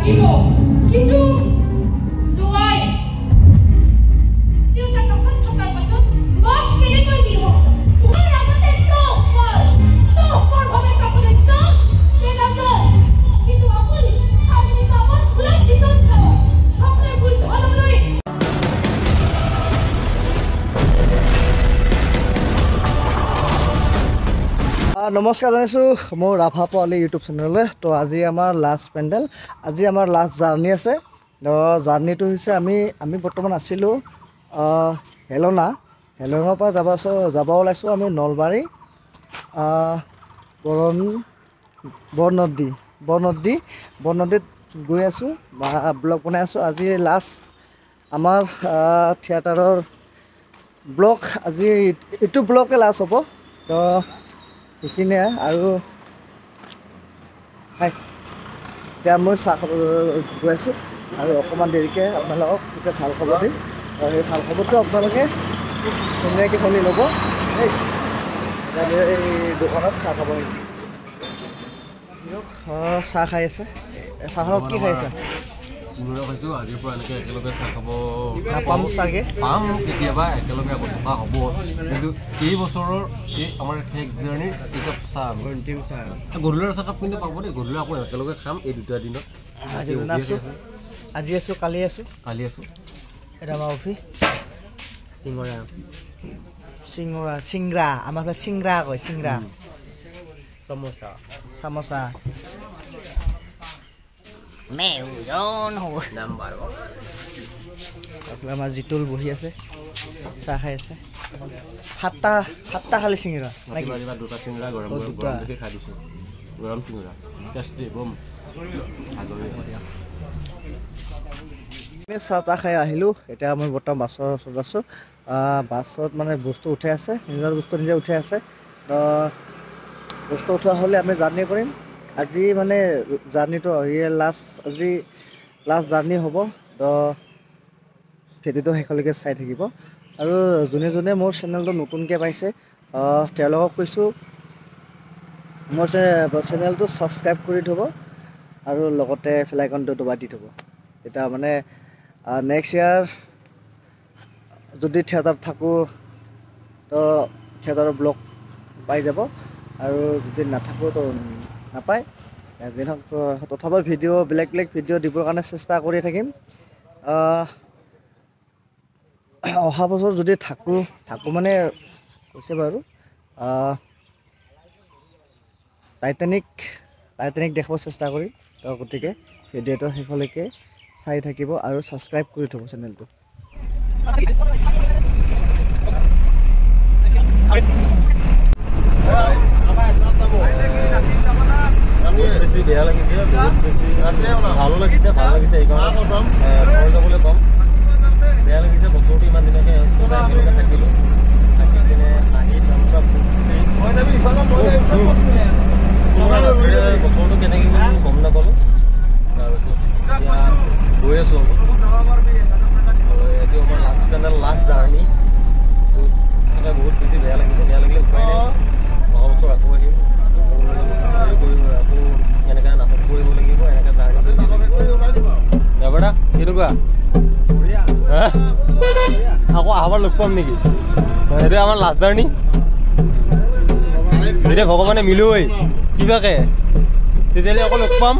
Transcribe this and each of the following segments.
লাগিব কিন্তু নোৱাৰে তেওঁ তাক কাষত থকাৰ পাছত মোক কেনেকৈ দিব তোমাৰ আগতে তোৰ ভাৱে কাকলৈ যাওঁ তে নাযাওঁ কিন্তু আপুনি কামত খোলা ঠিকত খাব আপোনাৰ ভুল ধৰণলৈ নমস্কাৰ জানাইছো মোৰ ৰাভা পোৱালি ইউটিউব চেনেললৈ তো আজি আমাৰ লাষ্ট পেণ্ডেল আজি আমাৰ লাষ্ট জাৰ্নি আছে তো জাৰ্নিটো হৈছে আমি বৰ্তমান আছিলোঁ হেলঙৰ পৰা যাব ওলাইছোঁ আমি নলবাৰী বৰনদীত গৈ আছোঁ বা ব্লগ বনাই আছোঁ আজি লাষ্ট আমাৰ থিয়েটাৰৰ ব্লগ আজি এইটো ব্লগে লাষ্ট হ'ব তো সেইখিনিয়ে আৰু এতিয়া মই চাহ খাব গৈ আছোঁ আৰু অকণমান দেৰিকৈ আপোনালোকক এতিয়া ভাল খবৰ দিম আৰু সেই ভাল খবৰটো আপোনালোকে ধুনীয়াকৈ শুনি ল'ব এই দোকানত চাহ খাব চাহ খাই আছে চাহত কি খাই আছে চিঙৰা খাইছোঁ আজিৰ পৰা এনেকৈ একেলগে চাহ খাব নাপাম চাগে পাম কেতিয়াবা একেলগে আকৌ থকা হ'ব কিন্তু এই বছৰৰ এই আমাৰ শেষ জাৰ্ণিৰ একাপ চাহ অন্তিম চাহ গধূলিৰ চাহকাপ কিন্তু পাব দেই গধূলি আকৌ একেলগে খাম এই দুটা দিনত আজি আছোঁ কালি আছোঁ এটা আমাৰ অফিচ চিংৰা আমাৰ ফালে চিংৰা কয় চিংৰা চামোচা আমাৰ জিতুল বহি আছে চাহ খাই আছে সাতটা খালি চিঙৰা দুটা চিঙৰা গৰম খাই দিছোঁ গৰম চিঙৰা টেষ্টি বম আমি চাহ তাহ খাই আহিলোঁ এতিয়া মই বৰ্তমান বাছৰ ওচৰত আছোঁ বাছত মানে বস্তু উঠাই আছে নিজৰ বস্তু নিজে উঠাই আছে বস্তু উঠোৱা হ'লে আমি জাৰ্ণি কৰিম আজি মানে জাৰ্ণিটো আজি লাষ্ট জাৰ্ণি হ'ব তো ভিডিঅ'টো শেষলৈকে চাই থাকিব আৰু যোনে যোনে মোৰ চেনেলটো নতুনকৈ পাইছে তেওঁলোকক কৈছোঁ মোৰ চেনেলটো ছাবস্ক্ৰাইব কৰি থ'ব আৰু লগতে বেল আইকনটো দবাই দি থ'ব তেতিয়া মানে নেক্সট ইয়াৰ যদি থিয়েটাৰত থাকোঁ তো থিয়েটাৰৰ ব্লগ পাই যাব আৰু যদি নাথাকোঁ তো নাপায় তথাপি বেলেগ ভিডিঅ' দিবৰ কাৰণে চেষ্টা কৰি থাকিম অহা বছৰ যদি থাকোঁ মানে কৈছে বাৰু টাইটানিক দেখাব চেষ্টা কৰিম তো গতিকে ভিডিঅ'টো শেষলৈকে চাই থাকিব আৰু ছাবস্ক্ৰাইব কৰি থ'ব চেনেলটো বেছি বেয়া লাগিছে বহুত বেছি ভালো লাগিছে ভাল লাগিছে এইকাৰণে ঘৰ যাবলৈ কম বেয়া লাগিছে বছৰটো ইমান দিনকে চবে একেলগে থাকিলোঁ থাকি কিনে আহি বছৰটো কেনেকৈ গ'লো গম নাপালোঁ তাৰপিছত এতিয়া গৈ আছোঁ এইটো আমাৰ লাষ্ট জাৰ্ণি বহুত বেছি বেয়া লাগিলে উপায় নাই অহা বছৰ আকৌ আহিম আকৌ এনেকৈ নাটক কৰিব লাগিব এনেকৈ জাৰ্ণি কৰিব লাগিব যাবাদা কেনেকুৱা আকৌ আহবাৰ লগ পাম নেকি সেইটোৱে আমাৰ লাষ্ট জাৰ্ণি এতিয়া ভগৱানে মিলোই কিবাকে তেতিয়াহ'লে আকৌ লগ পাম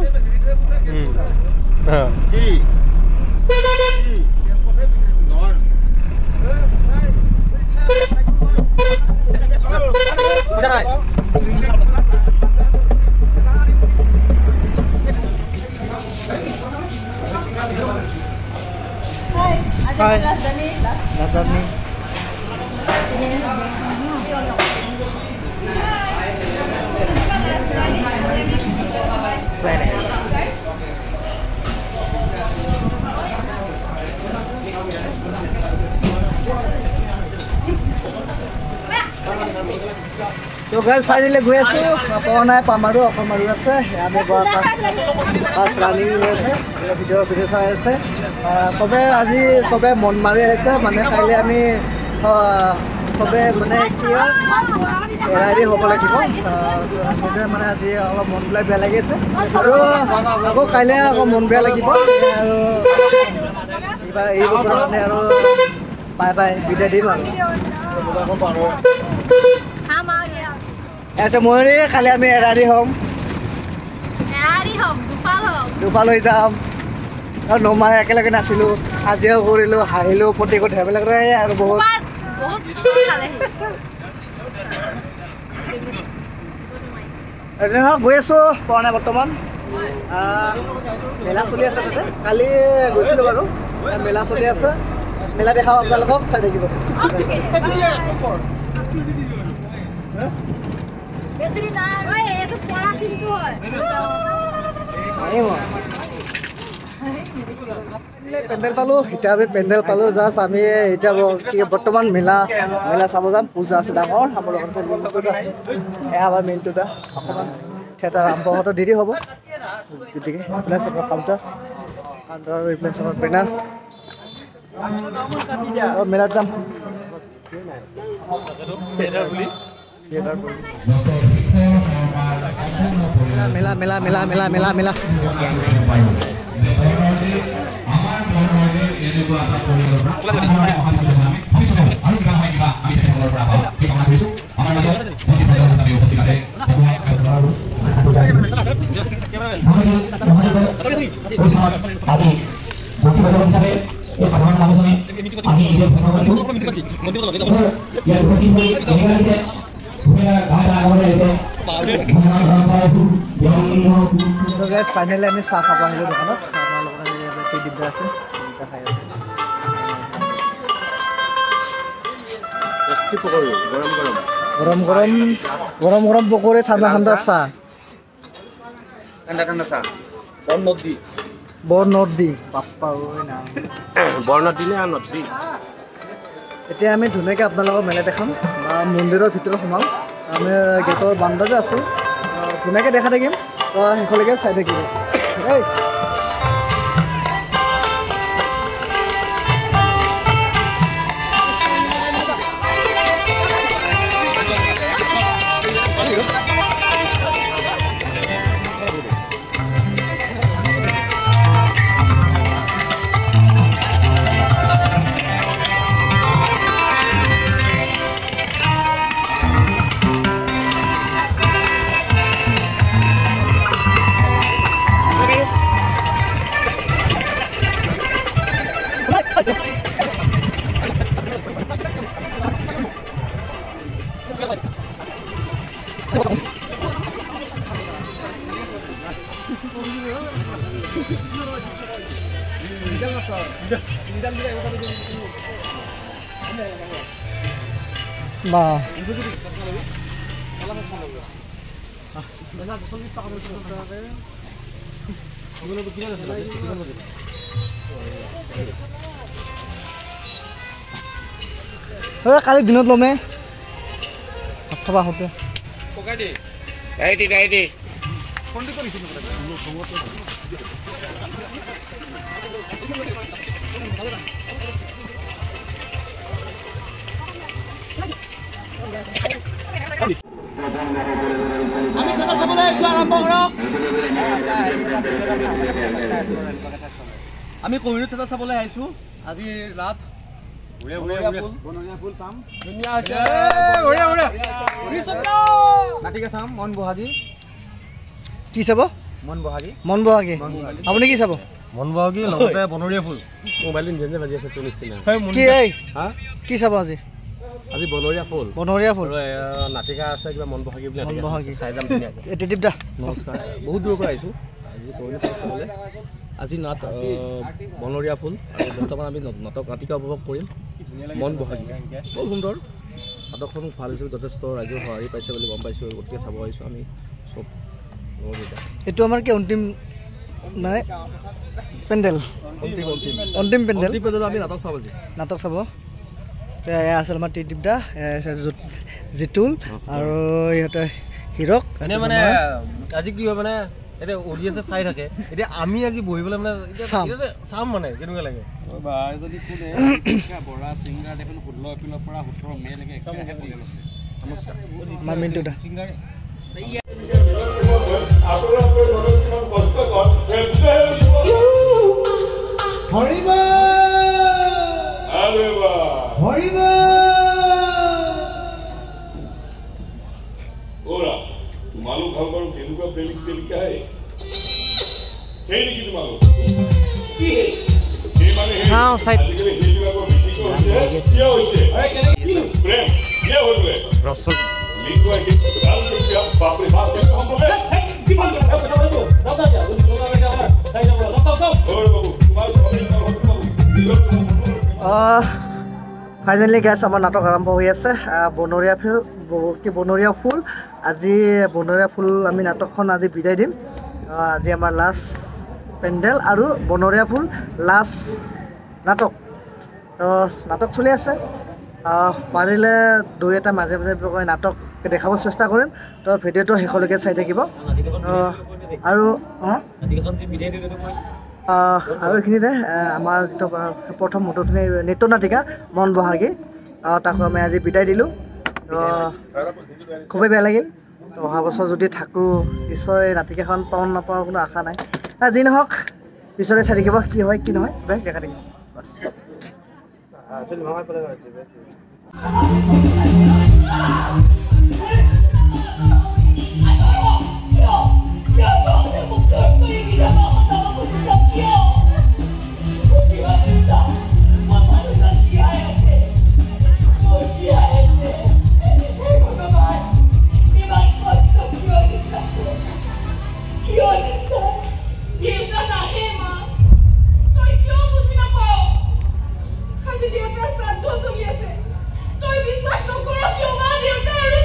Nazarni. তো গাইজ ফাইনেলি গৈ আছোঁ পোৱা নাই পাম আৰু অকণ মাৰু আছে আমি বাছ ৰানিং হৈ আছে ভিডিঅ' চাই আছে চবে মন মাৰি আহিছে মানে কাইলৈ আমি চবে মানে কি হয় এৰাই হ'ব লাগিব সেইটোৱে মানে আজি অলপ মনবিলাক বেয়া লাগি আছে আৰু আকৌ কাইলৈ আকৌ মন বেয়া লাগিব আৰু কিবা এই বছৰৰ কাৰণে আৰু বাই বাই বিদায় দিম আৰু আচ্ছা মই কালি আমি এৰাৰি হ'ম দুফাল হৈ যাম আৰু নমাই একেলগে নাছিলোঁ আজিও কৰিলোঁ হাঁহিলোঁ প্ৰতিকূট সেইবিলাক আৰু বহুত গৈ আছোঁ পোৱা নাই বৰ্তমান মেলা চলি আছে তাতে কালি গৈছিলোঁ বাৰু মেলা চলি আছে মেলা দেখাওঁ আপোনালোকক চাই থাকিব পেণ্ডেল পালোঁ এতিয়া আমি পেণ্ডেল পালোঁ জাষ্ট আমি এতিয়া বৰ্তমান মেলা চাব যাম পূজা আছে ডাঙৰ আমাৰ লগত আছে মেইনটোটা এয়া আমাৰ মেইনটোটা অকণমান থিয়েটাৰ আৰম্ভ হওঁতে দেৰি হ'ব গতিকে ৰিপ্লেচ আমাৰ কাউণ্টাৰ আৰু ৰিপ্লেচ আমাৰ বেনাৰ মেলাত যাম মেলা মেলা মেলা মেলা মেলা মেলা ফাইনেলি আমি চাহ খাব আহিলোঁ দোকানত আমাৰ লগত টি ডিব্বা আছে খাই আছে গৰম গৰম গৰম গৰম পকৰি ঠাণ্ডা ঠাণ্ডা চাহ বৰনদী বাপ্পা বৰনদী নে নদী এতিয়া আমি ধুনীয়াকৈ আপোনালোকক মেলা দেখাম বা মন্দিৰৰ ভিতৰত সোমাম আমি গেটৰ বান্দৰতে আছোঁ ধুনীয়াকৈ দেখা থাকিম তো শেষলৈকে চাই থাকিব দেই বাহ কালি দিনত ল'মে থবা আহোঁতে আমি কহিনুৰ থিয়েটাৰ চাবলৈ আহিছোঁ আজি ৰাত নাটিকা চাম মন বহাগী কি চাব মন বহাগী আপুনি কি চাব মন বহাগী লগতে বনৰীয়া ফুল মোবাইলটো নিজে নিজে বাজি আছে তোৰ নিচিনা কি চাব আজি আজি বনৰীয়া ফুল নাটিকা আছে কিবা মন বহাগী বুলি চাই যাম ধুনীয়াকৈ নমস্কাৰ বহুত দূৰৰ পৰা আহিছোঁ আজি কহিনুৰ থিয়েটাৰ চাবলৈ আজি নাট বনৰীয়া ফুল আৰু বৰ্তমান আমি নাটক নাটিকা উপভোগ কৰিম মন বহাগী বৰ সুন্দৰ নাটকখন ভাল হৈছে যথেষ্ট ৰাইজৰ সঁহাৰি পাইছে বুলি গম পাইছোঁ গতিকে চাব আহিছোঁ আমি চব এইটো আমাৰ কি অন্তিম মানে পেণ্ডেল অন্তিম পেণ্ডেল আমি নাটক চাব নাটক চাব এয়া আছিল আমাৰ টি ডিব্বা জিতুল আৰু ইহঁতে হিৰক এনে মানে আজি কি হয় মানে এতিয়া অডিয়েঞ্চে চাই থাকে এতিয়া আমি আজি বহিবলৈ মানে চাম মানে কেনেকুৱা লাগে যদি বৰা ছিংগাৰ দেখোন 16 এপ্ৰিলৰ পৰা 18 মে'লৈকে একেৰাহে আমাৰ মিণ্টু দা তোমালোক ভাল বাৰু কেনেকুৱা প্ৰেমিকা হে সেই নেকি তোমালোক ফাইনেলি গেছ আমাৰ নাটক আৰম্ভ হৈ আছে বনৰীয়া ফুল আজি বনৰীয়া ফুল আমি নাটকখন আজি বিদায় দিম আজি আমাৰ লাষ্ট পেণ্ডেল আৰু বনৰীয়া ফুল লাষ্ট নাটক চলি আছে পাৰিলে দুই এটা মাজে মাজে নাটক দেখাব চেষ্টা কৰিম তো ভিডিঅ'টো শেষলৈকে চাই থাকিব আৰু এইখিনিতে আমাৰ যিটো প্ৰথম মটৰখিনি নৃত্য নাটিকা মন বহাগী তাকো আমি আজি বিদায় দিলোঁ খুবেই বেয়া লাগিল তো অহা বছৰ যদি থাকোঁ নিশ্চয় নাটিকাখন পাওঁ নাপাওঁ কোনো আশা নাই যি নহওক পিছলৈ চাই থাকিব কি হয় কি নহয় দেখা থাকিব Toi bisa no coro que o Mario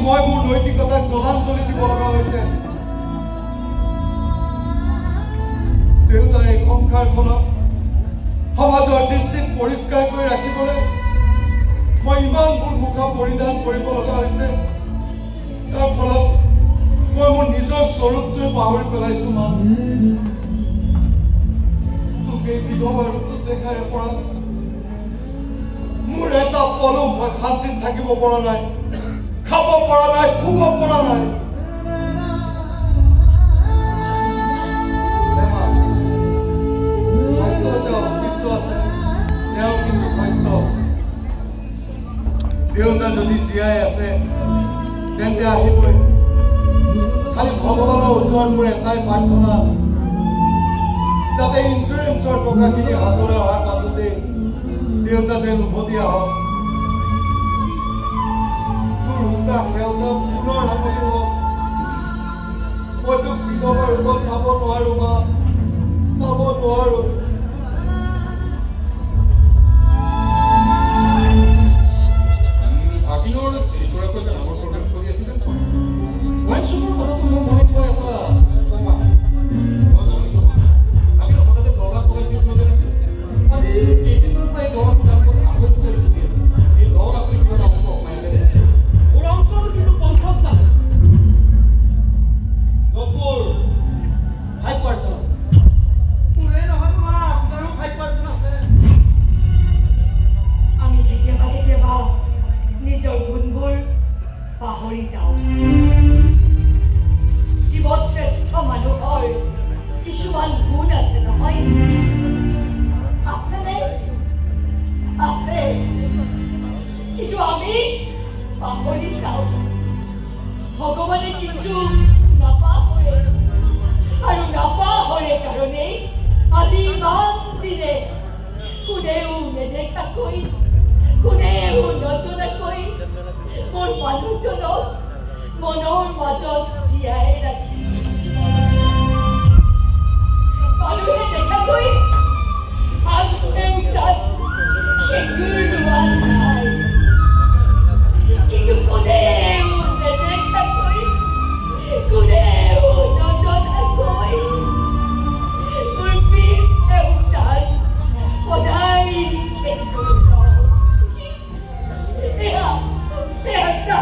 মই মোৰ নৈতিকতাক জলাঞ্জলি দিব লগা হৈছে দেউতাৰ এই সংসাৰখনক সমাজৰ দৃষ্টিত পৰিষ্কাৰ কৰি ৰাখিবলৈ মই ইমানবোৰ মুখা পৰিধান কৰিব লগা হৈছে যাৰ ফলত মই মোৰ নিজৰ স্বৰূপটোৱে পাহৰি পেলাইছো মা তোক এই বিধৱা ৰূপটোত দেখাই পৰা মোৰ এটা পলো মই শান্তিত থাকিব পৰা নাই খাব পৰা নাই শুব পৰা নাই অস্তিত্ব আছে তেওঁ কিন্তু সত্য দেউতা যদি জীয়াই আছে তেন্তে আহিবই খালি ভগৱানৰ ওচৰত মোৰ এটাই প্ৰাৰ্থনা যাতে ইঞ্চুৰেঞ্চৰ টকাখিনি হাতলৈ অহাৰ পাছতেই দেউতা যেন উভতি আহক তোৰ হুঁচা সেউতা পুনৰ সামৰি হওক মই তোক বিধৱাৰ ৰূপত চাব নোৱাৰো মা চাব নোৱাৰো ভগৱানে কিন্তু নাপাহৰে আৰু নাপাহৰে কাৰণে আজি ইমান দিনে কোনেও নেদেখাকৈ কোনেও নজনাকৈ মোৰ মানুহজনক মনৰ মাজত জীয়াই ৰাখিছে মানুহে দেখাকৈ আগতেও তাত সেন্দুৰ লোৱা নাই কিন্তু কোনেও নেদেখাকৈ কোনেও নজনাকৈ মোৰ পিছ দেউতাক সদায় সেন্দুৰ লওঁ এয়া চা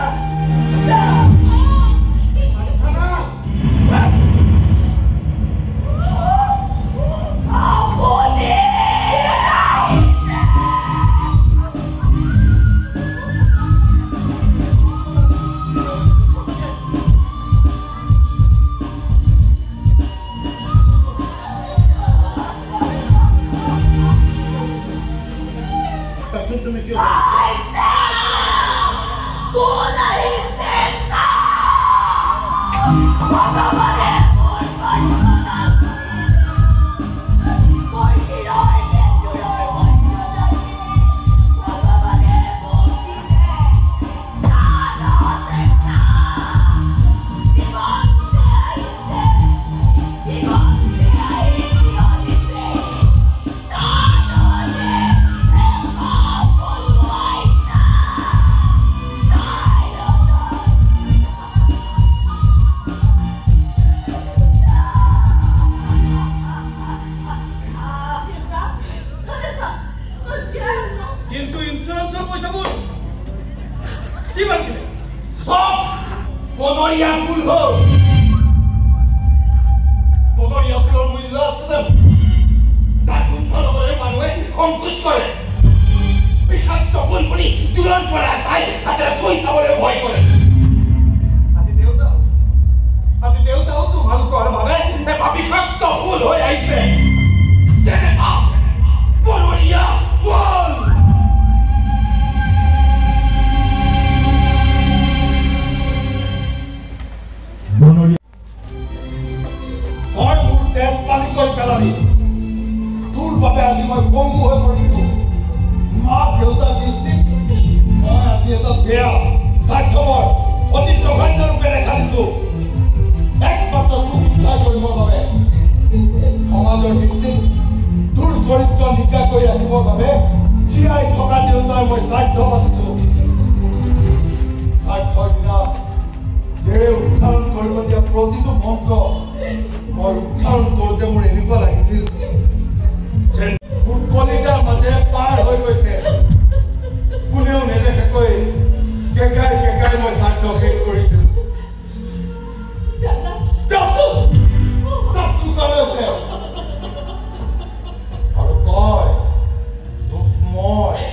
Bear, Sacktower, কৰিব দিয়া প্ৰতিটো মন্ত্ৰ মই উচ্চাৰণ কৰোঁতে মোৰ এনেকুৱা লাগিছিল যেন মোৰ কলিজাৰ মাজেৰে পাৰ হৈ গৈছে কোনেও নেদেখাকৈ কেকাই মই শ্ৰাদ্ধ শেষ কৰিছিলোঁ আৰু কয় মই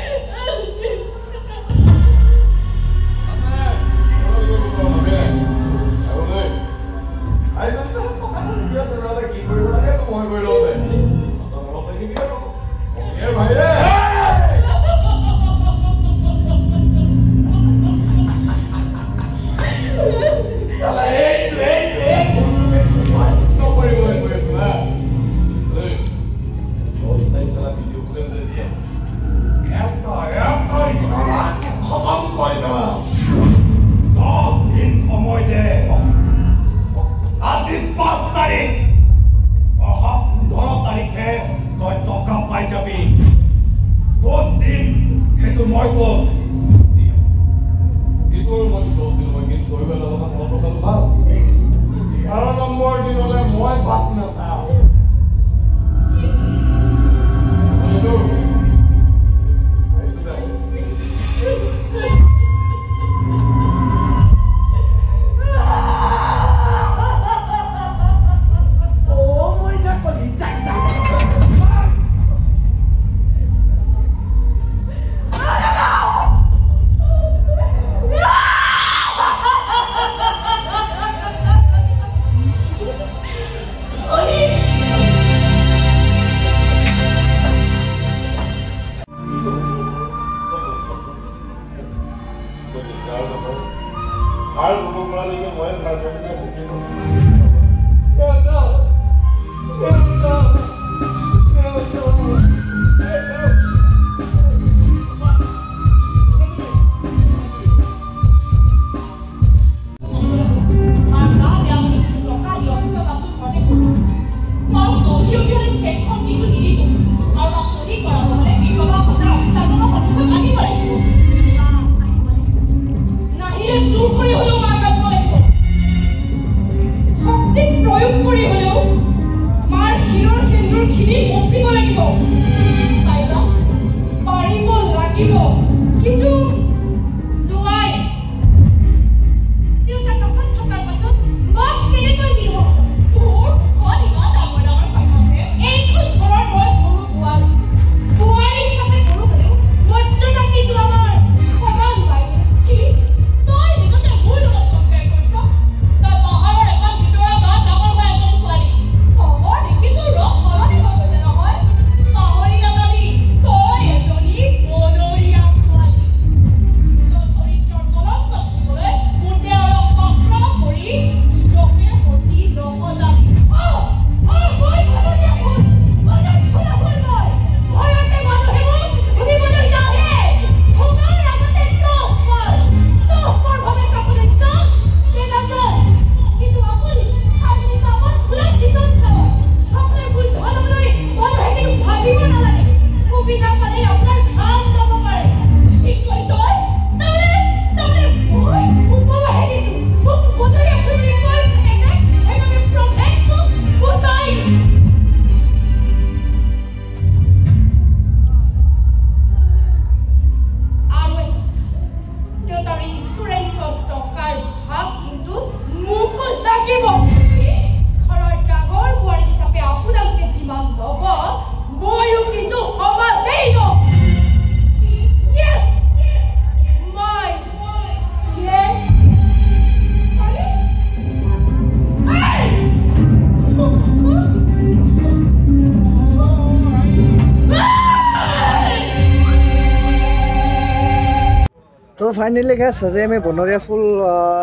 তো ফাইনেলি গেছ আজি আমি বনৰীয়া ফুল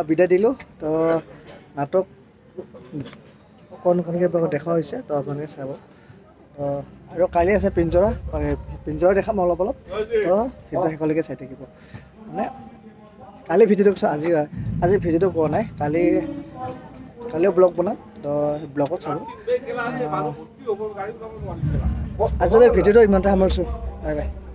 বিদায় দিলোঁ তো নাটক অকণকে দেখা হৈছে তো আপোনালোকে চাব তো আৰু কালি আছে পিঞ্জৰা দেখাম অলপ অলপ তো ভিডিঅ' শেষলৈকে চাই থাকিব মানে কালি ভিডিঅ'টো আজি ভিডিঅ'টো কোৱা নাই কালিও ব্লগ বনাম তো ব্লগত চাব আজিলৈ ভিডিঅ'টো ইমানতে সামৰিছোঁ বাই বাই